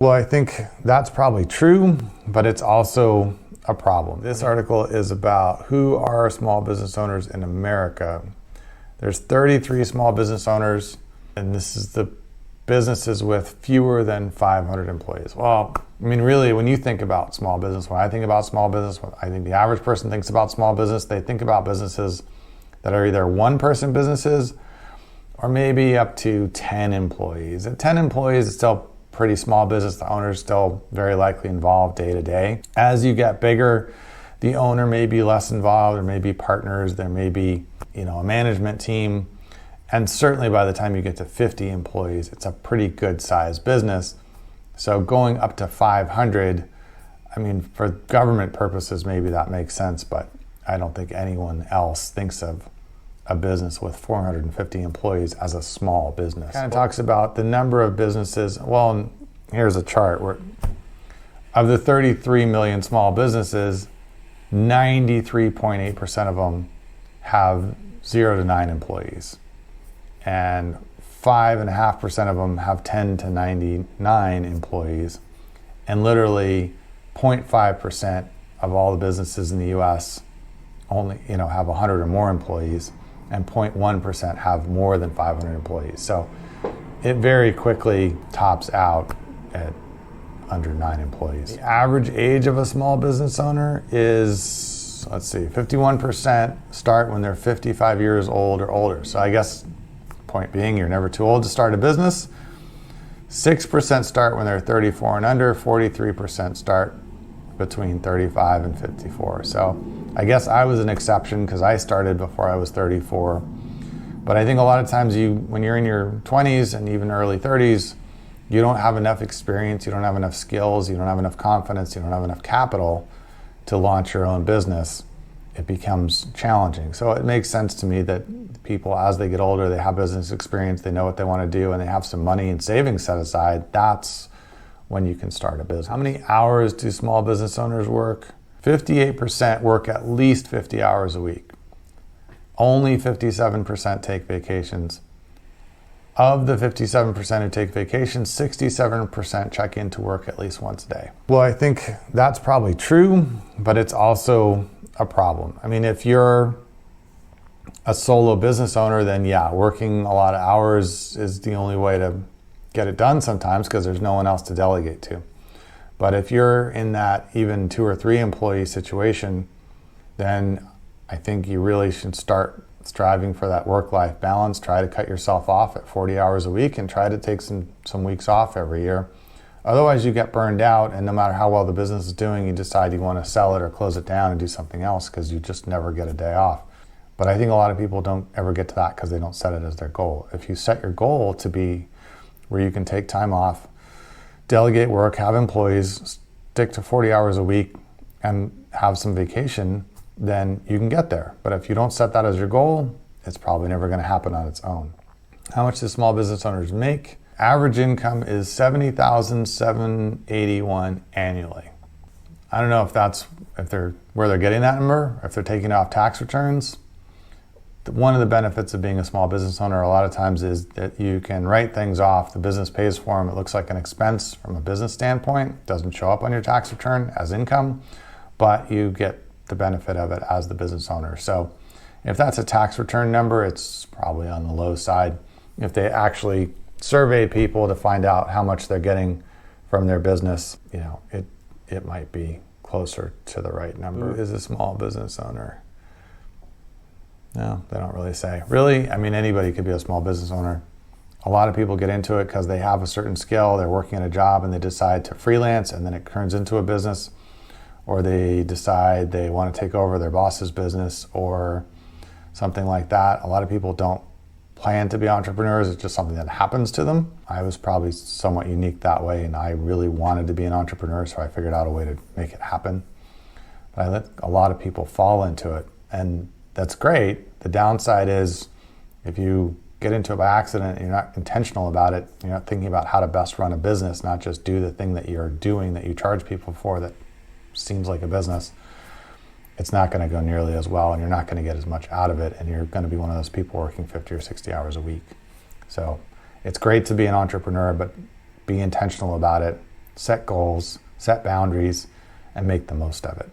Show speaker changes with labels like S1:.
S1: Well, I think that's probably true, but it's also a problem. This article is about who are small business owners in America. There's 33 small business owners, and this is the businesses with fewer than 500 employees. Well, I mean, really, when you think about small business, when I think about small business, when I think the average person thinks about small business, they think about businesses that are either one-person businesses or maybe up to 10 employees. At 10 employees, it's still pretty small business. The owner is still very likely involved day to day. As you get bigger, the owner may be less involved. There may be partners. There may be, a management team. And certainly by the time you get to 50 employees, it's a pretty good sized business. So going up to 500, I mean, for government purposes, maybe that makes sense, but I don't think anyone else thinks of a business with 450 employees as a small business. It kind of talks about the number of businesses. Well, here's a chart where of the 33 million small businesses, 93.8% of them have 0 to 9 employees. And 5.5% of them have 10 to 99 employees. And literally 0.5% of all the businesses in the US only, have 100 or more employees, and 0.1% have more than 500 employees. So it very quickly tops out at under 9 employees. The average age of a small business owner is, 51% start when they're 55 years old or older. So I guess point being, you're never too old to start a business. 6% start when they're 34 and under, 43% start between 35 and 54. So I guess I was an exception because I started before I was 34. But I think a lot of times when you're in your 20s and even early 30s, you don't have enough experience, you don't have enough skills, you don't have enough confidence, you don't have enough capital to launch your own business. It becomes challenging. So it makes sense to me that people, as they get older, they have business experience, they know what they want to do, and they have some money and savings set aside. That's when you can start a business. How many hours do small business owners work? 58% work at least 50 hours a week. Only 57% take vacations. Of the 57% who take vacations, 67% check into work at least once a day. Well, I think that's probably true, but it's also a problem. I mean, if you're a solo business owner, then yeah, working a lot of hours is the only way to get it done sometimes because there's no one else to delegate to. But if you're in that even 2 or 3 employee situation, then I think you really should start striving for that work-life balance. Try to cut yourself off at 40 hours a week and try to take some weeks off every year. Otherwise you get burned out, and no matter how well the business is doing, you decide you want to sell it or close it down and do something else because you just never get a day off. But I think a lot of people don't ever get to that because they don't set it as their goal. If you set your goal to be where you can take time off, delegate work, have employees, stick to 40 hours a week, and have some vacation, then you can get there. But if you don't set that as your goal, it's probably never going to happen on its own. How much do small business owners make? Average income is $70,781 annually. I don't know if they're where they're getting that number, or if they're taking off tax returns. One of the benefits of being a small business owner a lot of times is that you can write things off. The business pays for them. It looks like an expense from a business standpoint. It doesn't show up on your tax return as income, but you get the benefit of it as the business owner. So if that's a tax return number, it's probably on the low side. If they actually surveyed people to find out how much they're getting from their business, it might be closer to the right number. Who is a small business owner? No, they don't really say. Really, I mean, anybody could be a small business owner. A lot of people get into it because they have a certain skill, they're working at a job and they decide to freelance and then it turns into a business, or they decide they want to take over their boss's business or something like that. A lot of people don't plan to be entrepreneurs, it's just something that happens to them. I was probably somewhat unique that way, and I really wanted to be an entrepreneur, so I figured out a way to make it happen. But I let a lot of people fall into it, and that's great. The downside is if you get into it by accident and you're not intentional about it, you're not thinking about how to best run a business, not just do the thing that you're doing that you charge people for that seems like a business, it's not going to go nearly as well, and you're not going to get as much out of it, and you're going to be one of those people working 50 or 60 hours a week. So it's great to be an entrepreneur, but be intentional about it set goals, set boundaries, and make the most of it.